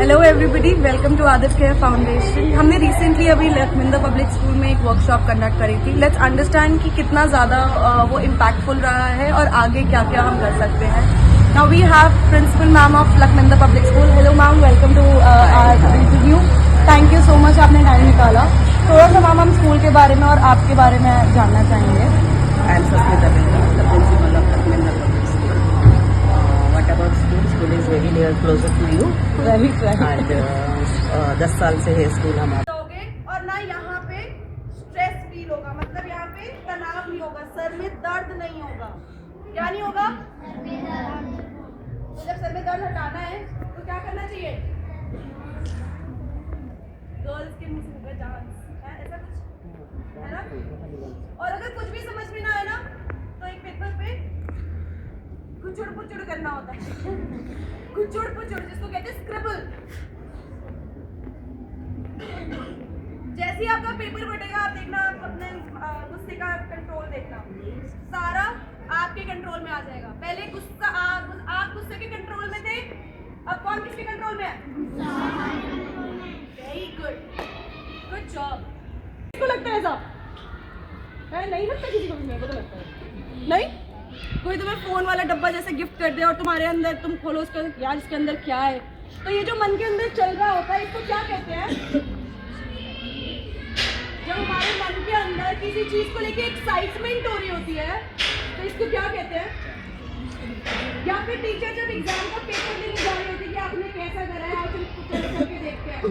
Hello everybody, welcome to Aditya care foundation. हमने recently अभी लखमिंदा पब्लिक स्कूल में एक वर्कशॉप कंडक्ट करी थी। लेट्स अंडरस्टैंड कि कितना ज़्यादा वो इम्पैक्टफुल रहा है और आगे क्या क्या हम कर सकते हैं। Now we have principal ma'am of Lakhminda public school. Hello ma'am, welcome to our interview. Thank you so much, आपने टाइम निकाला। थोड़ा सा मैम हम स्कूल के बारे में और आपके बारे में जानना चाहेंगे। I am Sasmita Bindra, the principal of Lakshmanda Public School. What about school? School is very near, closer to you. Very very. And 10 साल से है स्कूल हमारा। और ना यहाँ पे स्ट्रेस फील होगा, मतलब यहाँ पे तनाव नहीं होगा, सर में दर्द नहीं होगा। क्या नहीं होगा? तो जब सर में दर्द हटाना है तो क्या करना चाहिए? गर्ल्स के मुंह से होगा डांस, है ऐसा कुछ, है ना? और अगर कुछ भी समझ में ना आए ना तो एक पेपर पे कुचुड़ पुचुड़ करना होता है। कुचुड़ पुचुड़ जिसको कहते हैं स्क्रिबल। जैसे ही आपका पेपर बटेगा, आप देखना, आप अपने गुस्से का कंट्रोल देखना, सारा आपके कंट्रोल में आ जाएगा। पहले गुस्सा आप गुस्से के कंट्रोल में थे, अब कौन किसके कंट्रोल में है? Very good, good job. किसको लगता है ऐसा? है नहीं लगता किसी को भी? मेरे को तो लगता है नहीं। कोई तुम्हें फोन वाला डब्बा जैसे गिफ्ट कर दे और तुम्हारे अंदर तुम खोलो उसका, यार इसके अंदर क्या है, तो ये जो मन के अंदर चल रहा होता है इसको क्या कहते हैं? जब हमारे मन के अंदर किसी चीज को लेके एक्साइटमेंट हो रही होती है तो इसको क्या कहते हैं? या फिर टीचर जब एग्जाम का पेपर देने जा रही होती है कि आपने कैसा करा है, आप चल करके देखते हैं,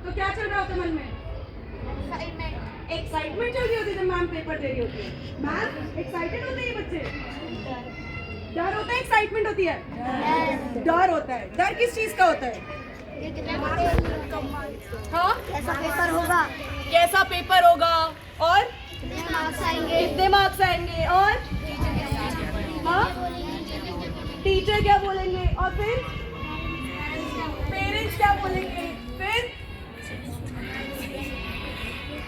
तो क्या चल रहा होता है मन में? एक्साइटमेंट चल रही होती है। जब मैम पेपर दे रही होती है, मैम एक्साइटेड होते हैं ये बच्चे? डर होता है, एक्साइटमेंट होती है? डर होता है। डर किस चीज का होता है? हाँ, कैसा पेपर होगा, कैसा पेपर होगा और कितने मार्क्स आएंगे, कितने मार्क्स आएंगे, और हाँ टीचर क्या बोलेंगे, और फिर पेरेंट्स क्या बोलेंगे, फिर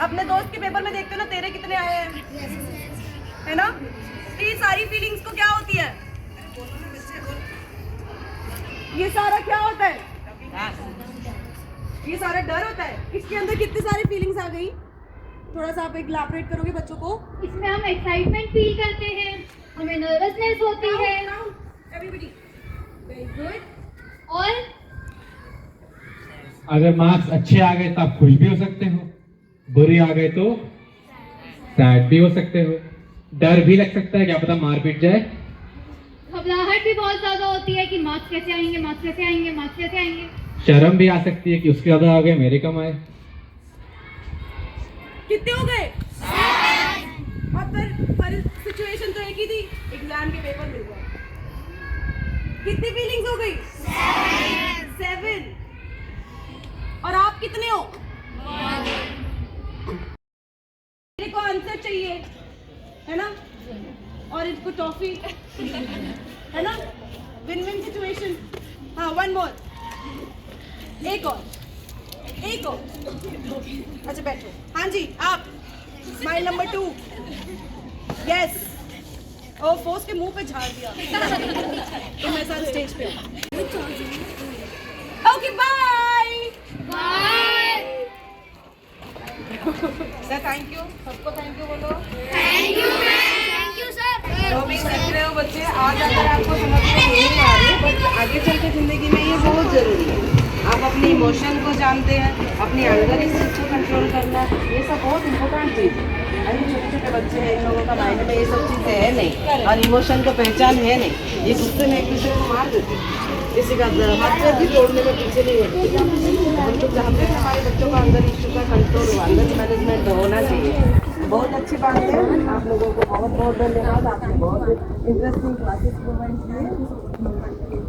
अपने दोस्त के पेपर में देखते हो ना तेरे कितने आए हैं, है ना? तो ये सारी फीलिंग्स को क्या होती है? ये सारा क्या होता है? ये सारा डर होता है। इसके अंदर कितनी सारी फीलिंग्स आ गई? थोड़ा सा आप एक इलैबोरेट करोगे बच्चों को? इसमें हम एक्साइटमेंट फील करते हैं, हमें नर्वसनेस होती है, एवरीबॉडी वेरी गुड। और अगर मार्क्स अच्छे आ गए तो आप खुश भी हो सकते हो, बुरे आ गए तो सैड भी हो सकते हो, डर भी लग सकता है, क्या पता मार पीट जाए, घबराहट भी बहुत ज्यादा होती है कि मार्क्स कैसे आएंगे, मार्क्स कैसे आएंगे, मार्क्स कैसे आएंगे। शर्म भी आ सकती है कि उसके ज्यादा आ गए मेरे कम आए। कितने हो गए? और फिर सिचुएशन तो एक ही थी, एग्जाम के पेपर मिल गए। कितनी फीलिंग्स हो गई? 7। और आप कितने हो? मेरे को आंसर चाहिए, है ना? और इसको टॉफी, है ना? Win win situation. हाँ, वन मोर, एक और। अच्छा बैठो। हाँ जी, आप स्माइल नंबर 2। यस। ओ फोर्स के मुंह पे झाड़ दिया। तो मेरे साथ स्टेज पे okay, bye sir. Thank you सबको, थैंक यू बोलो। Thank you sir. तो भी सीख रहे हो बच्चे, आज अगर आपको समझ में नहीं आ रही, बट आगे चल के जिंदगी में ये बहुत जरूरी है। आप अपने इमोशन को जानते हैं, अपनी एंगर इस चीज को कंट्रोल करना, ये सब बहुत इंपॉर्टेंट चीज है। अरे छोटे छोटे बच्चे हैं, इन लोगों का माइंड में ये सब चीज़ें है नहीं, और इमोशन को पहचान है नहीं। ये गुस्से में एक दूसरे को मार देते हैं, किसी का हाथ पैर भी तोड़ने में पीछे नहीं हटते। हम लोग चाहते हैं हमारे बच्चों का अंदर इश्यू का कंट्रोल हो, अंदर मैनेजमेंट होना चाहिए। बहुत अच्छी बात है। आप लोगों को बहुत बहुत धन्यवाद, आपने बहुत इंटरेस्टिंग क्लासेस प्रोवाइड किए।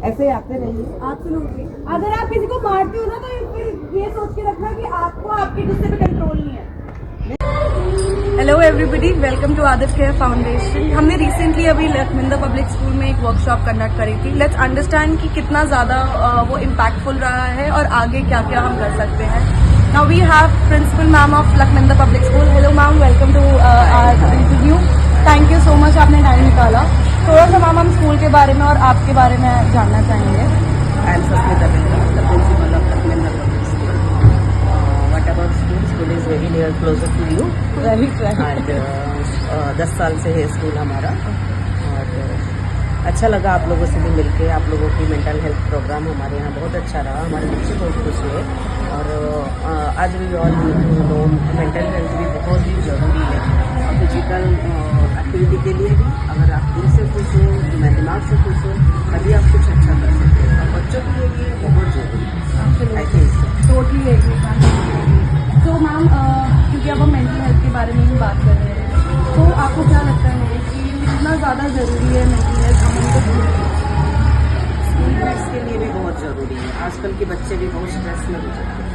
ऐसे आते रहिए। एब्सोल्युटली। अगर आप किसी को मारते हो ना तो फिर ये सोच के रखना कि आपको आपके गुस्से पे कंट्रोल नहीं है। Hello everybody, welcome to Aditya care foundation. हमने रिसेंटली अभी लखमिंदा पब्लिक स्कूल में एक वर्कशॉप कंडक्ट करी थी। लेट्स अंडरस्टैंड कि कितना ज़्यादा वो इम्पैक्टफुल रहा है और आगे क्या क्या हम कर सकते हैं। Now we have principal ma'am of Lakhminda public school. Hello ma'am, welcome to our interview. Thank you so much, आपने टाइम निकाला। थोड़ा सा मैम हम स्कूल के बारे में और आपके बारे में जानना चाहेंगे। I am Susmita Bindra, the principal of Lakshmendra Public School. What about school? School is very near, closer to you. Very right. And 10 साल से है स्कूल हमारा और अच्छा लगा आप लोगों से भी मिलके। आप लोगों की मेंटल हेल्थ प्रोग्राम हमारे यहाँ बहुत अच्छा रहा, हमारे बच्चे बहुत खुश हुए। और आज भी और मेंटल हेल्थ भी बहुत ही ज़रूरी है फिजिकल एक्टिविटी के लिए भी। अगर आप दिल से खुश हो, मैं दिमाग से खुश हो, तभी आप कुछ अच्छा कर सकते हो। और बच्चों के लिए ये बहुत ज़रूरी है। I think totally agree ma'am. तो मैम क्योंकि अब हम मेंटल हेल्थ के बारे में ही बात कर रहे हैं, तो आपको क्या लगता है कि कितना ज़्यादा ज़रूरी है मेंटल हेल्थ स्कूल फ्रेंड्स के लिए भी बहुत ज़रूरी है। आजकल के बच्चे भी बहुत स्ट्रेस में हो जाते हैं,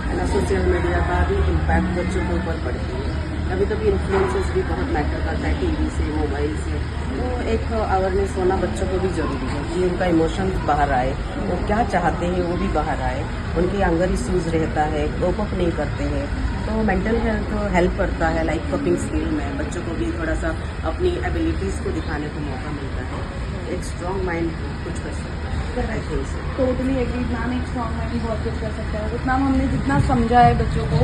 है ना। सोशल मीडिया का भी इम्पैक्ट बच्चों के ऊपर पड़ती है। कभी कभी इन्फ्लुएंसेस भी बहुत मैटर करता है, टीवी से, मोबाइल से। तो एक अवेयरनेस होना बच्चों को भी ज़रूरी है कि उनका इमोशंस बाहर आए, वो क्या चाहते हैं वो भी बाहर आए। उनके अंगर इश्यूज रहता है, कोप अप नहीं करते हैं, तो मेंटल हेल्थ हेल्प करता है। लाइक कपिंग स्किल में बच्चों को भी थोड़ा सा अपनी एबिलिटीज़ को दिखाने को मौका मिलता है। एक स्ट्रॉन्ग माइंड कुछ कर सकता है, I think so. Totally agree ma'am. एक स्ट्रॉन्ग माइंड बहुत कुछ कर सकता है। उतना हमने जितना समझा है बच्चों को,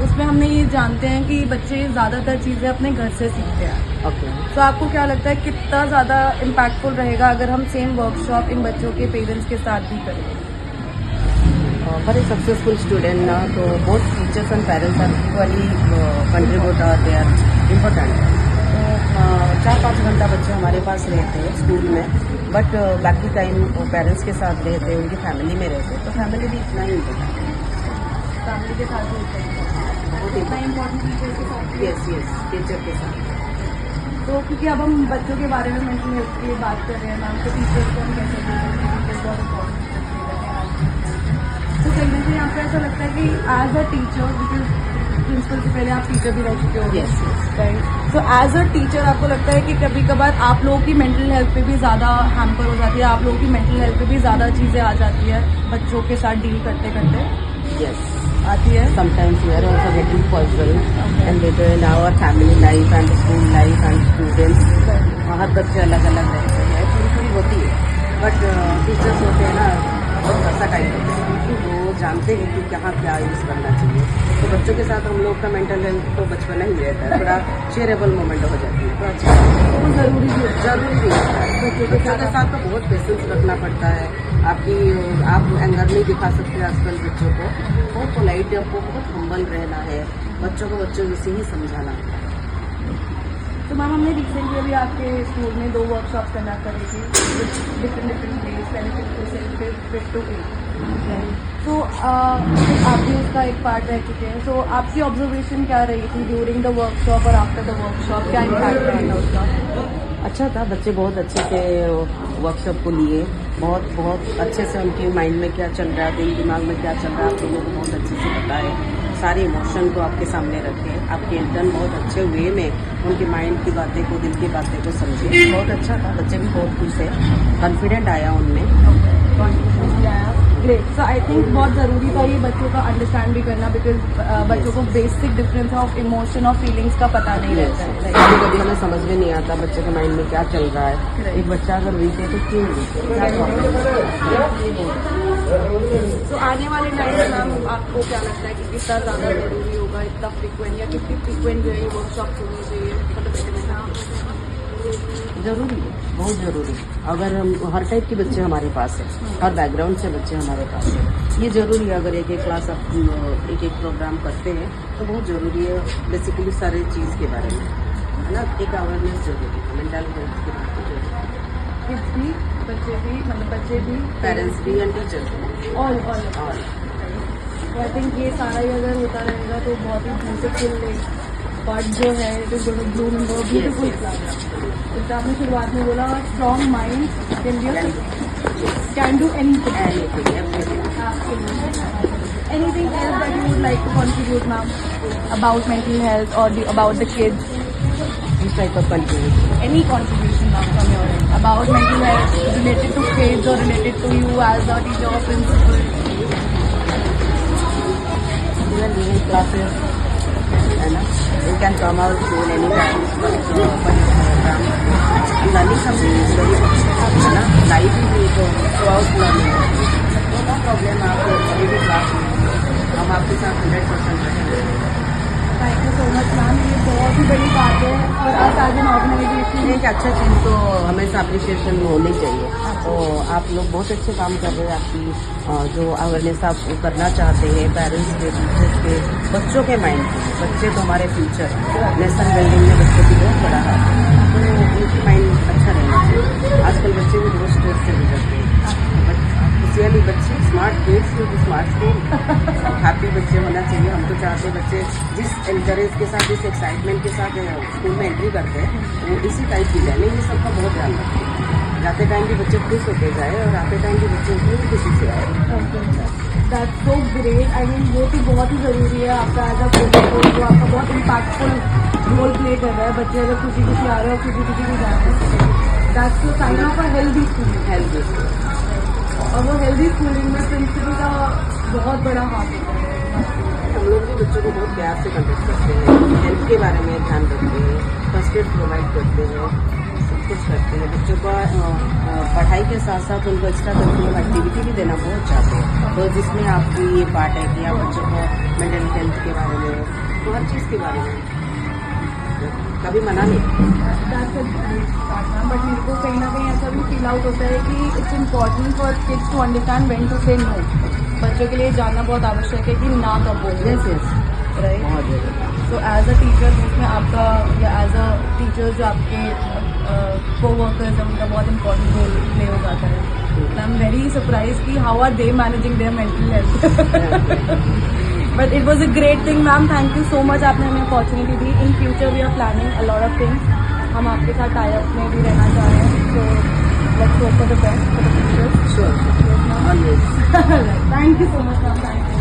उसमें हमने ये जानते हैं कि बच्चे ज़्यादातर चीज़ें अपने घर से सीखते हैं। ओके, तो आपको क्या लगता है कितना ज़्यादा इम्पैक्टफुल रहेगा अगर हम सेम वर्कशॉप इन बच्चों के पेरेंट्स के साथ भी करें? फॉर ए सक्सेसफुल स्टूडेंट ना, तो both teachers and parents are equally contribute और दे आर इम्पोर्टेंट। तो 4-5 घंटा बच्चे हमारे पास रहते हैं स्कूल में, बट बाकी टाइम पेरेंट्स के साथ रहते हैं, उनकी फैमिली में रहते हैं। तो फैमिली भी इतना ही इम्पोर्टेंट है। फैमिली के साथ भी बहुत इतना इम्पोर्टेंट टीचर के साथ। यस टीचर के साथ। तो क्योंकि अब हम बच्चों के बारे में मेंटल हेल्थ की बात कर रहे हैं मैम, तो टीचर्स को हम कैसे बोलते हैं, टीचर्स बहुत इम्पोर्टेंट है। तो कहीं ना कहीं आपको ऐसा लगता है कि as a teacher, because principal से पहले आप टीचर भी रह चुके हो, Yes. राइट। तो एज अ टीचर आपको लगता है कि कभी कभार आप लोगों की मेंटल हेल्थ पे भी ज़्यादा हैम्पर हो जाती है, आप लोगों की मेंटल हेल्थ पे भी ज़्यादा चीज़ें आ जाती है बच्चों के साथ डील करते करते यस, आती है? sometimes we are also getting puzzled and later in our family life and school life and students, हर बच्चे अलग अलग रहते हैं, थोड़ी होती है। बट टीचर्स होते हैं ना, बहुत अच्छा टाइम होता है, वो जानते हैं कि कहाँ क्या यूज़ करना चाहिए। तो बच्चों के साथ हम लोग का मेंटल हेल्थ तो बचपना ही रहता है, थोड़ा शेयरेबल मोमेंट हो जाती है, तो अच्छा तो ज़रूरी भी है। जरूरी भी होता है। बच्चों के साथ तो बहुत पेशेंस रखना पड़ता है। आप एंगर नहीं दिखा सकते आजकल बच्चों को, बहुत पोलाइट, आपको बहुत हम्बल रहना है, बच्चों को बच्चों से ही समझाना है। तो मैम हमने रिसेंटली अभी आपके स्कूल में 2 वर्कशॉप्स कंडक्ट करी थी, डिफरेंट डेज, पहले फिर टू 8। तो आप भी उसका एक पार्ट रह चुके हैं। तो आपकी ऑब्जर्वेशन क्या रही थी ड्यूरिंग द वर्कशॉप और आफ्टर द वर्कशॉप? क्या इम्पैक्ट रहा था उसका? अच्छा था, बच्चे बहुत अच्छे से वर्कशॉप को लिए, बहुत अच्छे से उनके माइंड में क्या चल रहा है, दिल दिमाग में क्या चल रहा है, आप लोगों को बहुत अच्छे से पता है। सारे इमोशन को आपके सामने रखे, आपके इंटर्न बहुत अच्छे वे में उनके माइंड की बातें को, दिल की बातें को समझे। बहुत अच्छा था, बच्चे भी बहुत खुश है, कॉन्फिडेंट आया उनमें। ग्रेट। सो आई थिंक बहुत ज़रूरी था ये बच्चों का अंडरस्टैंड भी करना, बिकॉज बच्चों को बेसिक डिफरेंस ऑफ इमोशन और फीलिंग्स का पता नहीं रहता है। कभी कभी हमें समझ में नहीं आता बच्चे के माइंड में क्या चल रहा है। एक बच्चा अगर वीक है तो क्यों वीक है, क्या प्रॉब्लम है। तो आने वाले टाइम में मैम आपको क्या लगता है कि कितना ज़्यादा ज़रूरी होगा, इतना फ्रिक्वेंट या कितनी फ्रिक्वेंट जो है ये वर्कशॉप होनी चाहिए मतलब? जरूरी है, बहुत ज़रूरी है। अगर हम हर टाइप के बच्चे हमारे पास है, हर बैकग्राउंड से बच्चे हमारे पास है, ये ज़रूरी है। अगर एक क्लास आप एक प्रोग्राम करते हैं तो बहुत ज़रूरी है, बेसिकली सारे चीज़ के बारे में, है ना। एक अवेयरनेस जरूरी है, मेंटल हेल्थ के बारे में जरूरी है। किड्स भी, बच्चे भी, पेरेंट्स भी एंड टीचर्स भी, ऑल। और तो आई थिंक ये सारा ही अगर होता रहेगा तो बहुत ही ब्यूटीफुल बट जो है it is going to bloom in the beautiful flower. जैसे आपने शुरुआत में बोला, strong mind can do anything. Anything else that you would like to contribute, ma'am, about mental health or about the kids? this type of contribution. Any contribution, ma'am, from your end about mental health related to kids or related to you as a teacher or principal? Even during classes, है ना, you can come out school anytime for program. Learning something is very important, है ना, life is throughout learning. for us as an organization? एक अच्छा चीज़ तो हमेशा appreciation होनी चाहिए। तो आप लोग बहुत अच्छे काम कर रहे हैं। आपकी जो अवेयरनेस आप करना चाहते हैं पेरेंट्स के, टीचर्स के, बच्चों के माइंड के, बच्चे तो हमारे फ्यूचर है। नेशन बिल्डिंग में बच्चों की बहुत बड़ा हाथ है, तो उनकी माइंड अच्छा रहना चाहिए। आजकल बच्चे भी बहुत स्ट्रेस से गुजरते हैं, स्पेशली बच्चे smart kids with smart school, happy बच्चे होना चाहिए। हम तो चाहते हैं बच्चे जिस एनकरेज के साथ, जिस एक्साइटमेंट के साथ स्कूल में एंट्री करते हैं, वो इसी टाइप की जाए। ये सबका बहुत ध्यान रखें। जाते टाइम भी बच्चे खुश होते जाए और आते टाइम भी बच्चे उतनी खुशी से आए। That's so great. I mean, वो तो बहुत ही ज़रूरी है। आपका एज अ प्रोजेक्ट जो आपका बहुत इम्पैक्टफुल रोल प्ले कर रहा है। बच्चे अगर खुशी खुशी आ रहे हो, खुशी खुशी भी जा रहे हैं, that's the sign of a healthy schooling. Healthy और वो हेल्दी स्कूलिंग में प्रिंसिपल का बहुत बड़ा हाथ होता है। हम लोग भी बच्चों को बहुत प्यार से कंडक्ट करते हैं, हेल्थ के बारे में ध्यान रखते हैं, फर्स्ट एड प्रोवाइड करते हैं, सब कुछ करते हैं। बच्चों को पढ़ाई के साथ साथ उनको एक्स्ट्रा करिकुलर एक्टिविटी भी देना बहुत चाहते हैं। तो जिसमें आपकी ये पार्ट है कि आप बच्चों को मेंटल हेल्थ के बारे में, तो हर चीज़ के बारे में कभी मना नहीं। बट मेरे को कहीं ना कहीं ऐसा भी फील आउट होता है कि it's important for kids to understand when to say no. बच्चों के लिए जानना बहुत आवश्यक है कि ना कब बोलना, राइट। बहुत ज़रूरी। सो एज अ टीचर उसमें आपका, या एज अ टीचर जो आपके को वर्कर्स है, उनका बहुत इंपॉर्टेंट रोल प्ले हो जाता है। आई एम वेरी सरप्राइज कि how are they managing their mental health. But it was a great thing ma'am, thank you so much, आपने हमें अपॉर्चुनिटी दी। In future we are planning a lot of things. हम आपके साथ tie up में भी रहना चाह रहे हैं, तो let's hope for the best for the future. Sure, always. Thank you so much ma'am, thank you.